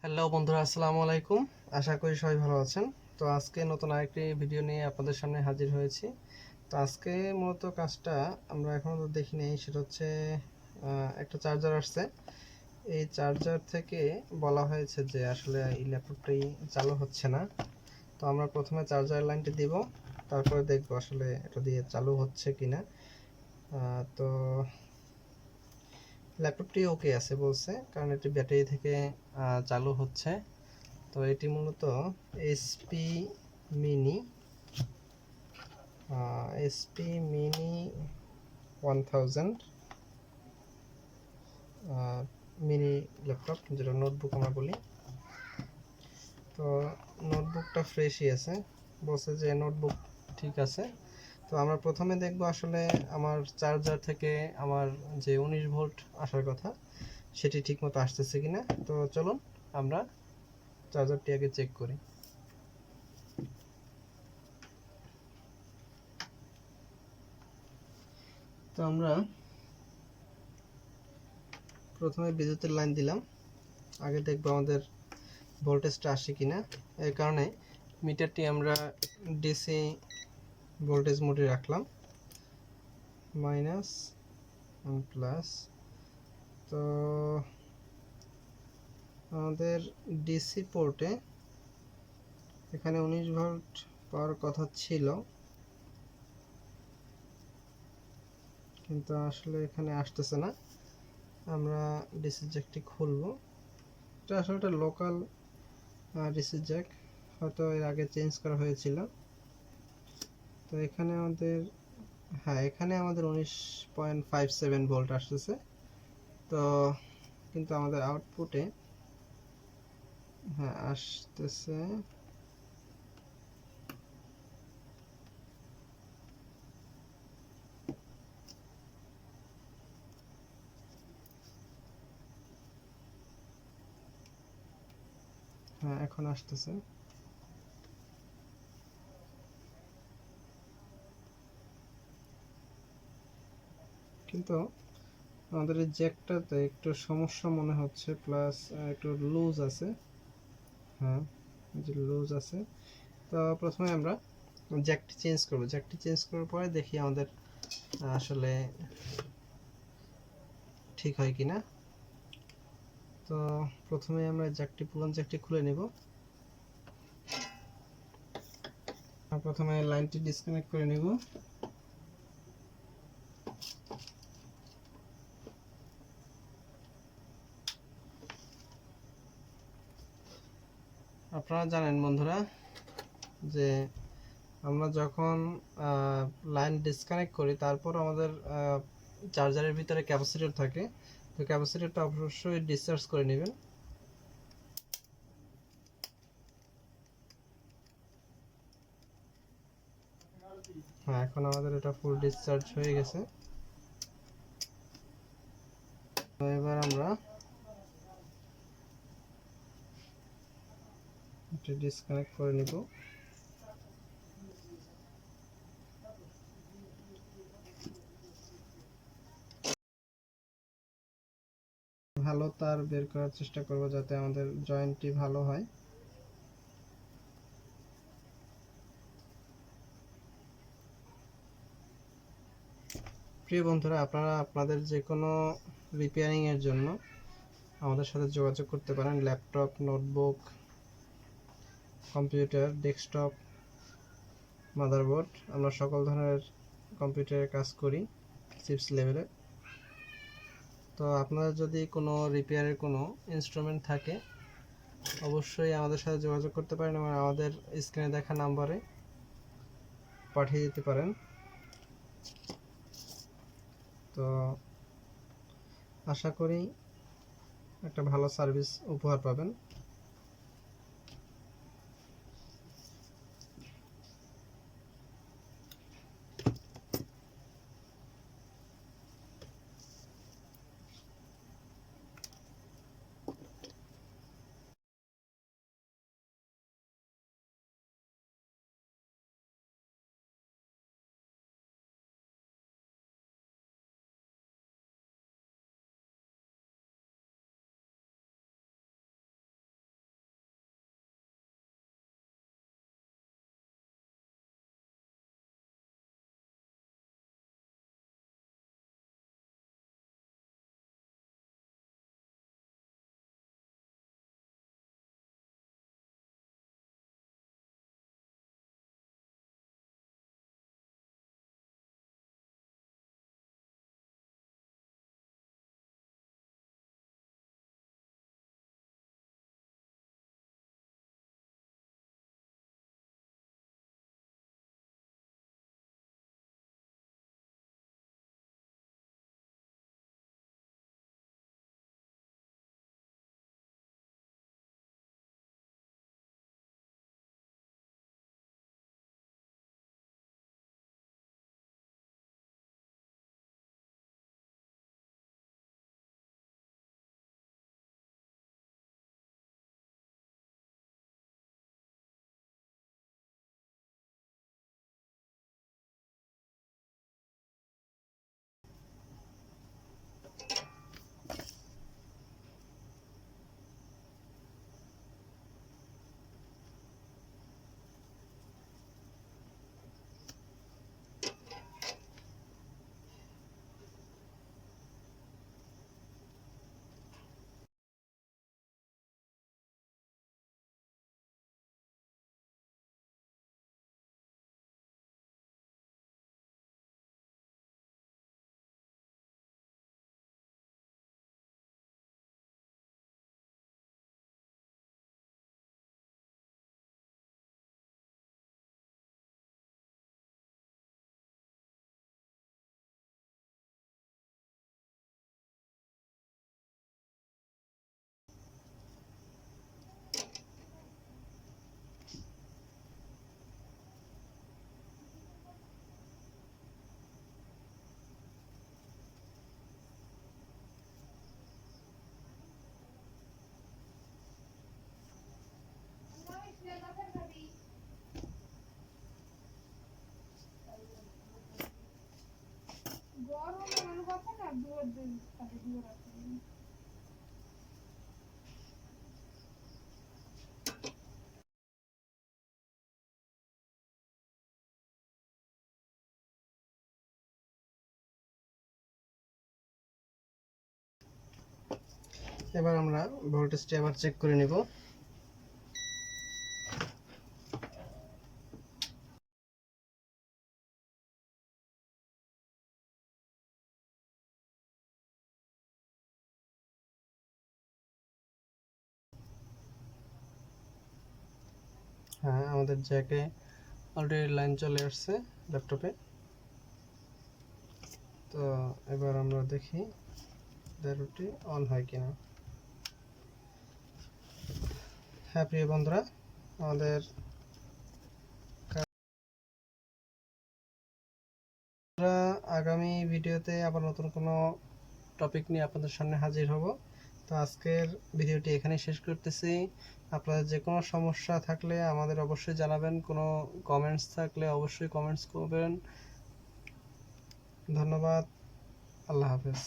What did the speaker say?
Hello বন্ধুরা, আসসালামু আলাইকুম। আশা করি সবাই ভালো আছেন। তো আজকে নতুন আরেকটি ভিডিও নিয়ে আপনাদের সামনে হাজির হয়েছি। তো আজকে মূলত কাজটা আমরা এখনও তো দেখি নেই, সেটা হচ্ছে একটা চার্জার আসছে। এই চার্জার থেকে বলা হয়েছে যে আসলে এই ল্যাপটপটি চালু হচ্ছে না। তো আমরা প্রথমে চার্জার লাইনটি দিব, তারপরে দেখব আসলে এটা দিয়ে চালু হচ্ছে কিনা। তো ল্যাপটপটি ওকে আছে বলছে, কারণ এটি ব্যাটারি থেকে চালু হচ্ছে। তো এটি মূলত SP mini SP mini 1000 mini laptop, যেটা নোটবুক আমরা বলি। তো নোটবুকটা ফ্রেশই আছে, বলছে যে নোটবুক ঠিক আছে। তো আমরা প্রথমে দেখব আসলে আমার চার্জার থেকে আমার যে 19 ভোল্ট আসার কথা সেটি ঠিকমতো আসতেছে কিনা। তো চলুন আমরা চার্জারটি আগে চেক করি। তো আমরা প্রথমে বিদ্যুতের লাইন দিলাম, আগে দেখব আমাদের ভোল্টেজটা আসে কিনা। এর কারণে মিটারটি আমরা ডিসি ভোল্টেজ মোডে রাখলাম, মাইনাস প্লাস। তো আমাদের ডিসি পোর্টে এখানে 19 ভোল্ট পাওয়ার কথা ছিল, কিন্তু আসলে এখানে আসতেছে না। আমরা ডিসি জ্যাকটি খুলব। এটা আসলে একটা লোকাল ডিসি জ্যাক, হয়তো এর আগে চেঞ্জ করা হয়েছিল। তো এখানে আমাদের এখানে আমাদের 19.57 ভোল্ট আসতেছে। তো কিন্তু আমাদের আউটপুটে আসতেছে এখন আসতেছে। কিন্তু আমাদের এই জ্যাকটাতে একটু সমস্যা মনে হচ্ছে, প্লাস একটু লুজ আছে। যে লুজ আছে। তো প্রথমে আমরা জ্যাকটি চেঞ্জ করব। জ্যাকটি চেঞ্জ করার পরে দেখি আমাদের আসলে ঠিক হয় কিনা। তো প্রথমে আমরা পুরান জ্যাকটি খুলে নিব। প্রথমে লাইনটি ডিসকানেক্ট করে নিব। আপনারা জানেন বন্ধুরা যে আমরা যখন লাইন ডিসকানেক্ট করি, তারপর আমাদের চার্জারের ভিতরে ক্যাপাসিটর থাকে। তো ক্যাপাসিটরটা অবশ্যই ডিসচার্জ করে নেবেন। এখন আমাদের এটা ফুল ডিসচার্জ হয়ে গেছে। তো এবার আমরা এটা ডিসকানেক্ট করে নিব। ভালো তার বের করার চেষ্টা করব যাতে আমাদের জয়েন্টটি ভালো হয়। প্রিয় বন্ধুরা, আপনারা আপনাদের যে কোনো রিপেয়ারিং এর জন্য আমাদের সাথে যোগাযোগ করতে পারেন। Laptop, notebook, computer, desktop, motherboard, আমরা সকল ধরনের কম্পিউটারের কাজ করি চিপস লেভেলে। তো আপনাদের যদি কোনো রিপেয়ারের কোনো ইনস্ট্রুমেন্ট থাকে, অবশ্যই আমাদের সাথে যোগাযোগ করতে পারেন এবং আমাদের স্ক্রিনে দেখা নাম্বারে পাঠিয়ে দিতে পারেন। তো আশা করি একটা ভালো সার্ভিস উপহার পাবেন। এবার আমরা ভোল্টেজটি আবার চেক করে নিব। হ্যাঁ, আমাদের জ্যাকে অলরেডি লাইন চলে আসছে ল্যাপটপে। তো এবার আমরা দেখি ডায়োডটি অন হয় কিনা। হ্যাঁ প্রিয় বন্ধুরা, আমাদের আগামী ভিডিওতে আবার নতুন কোনো টপিক নিয়ে আপনাদের সামনে হাজির হব। তো আজকের ভিডিওটি এখানেই শেষ করতেছি। আপনাদের যে কোনো সমস্যা থাকলে আমাদের অবশ্যই জানাবেন, কোনো কমেন্টস থাকলে অবশ্যই কমেন্টস করবেন। ধন্যবাদ, আল্লাহ হাফেজ।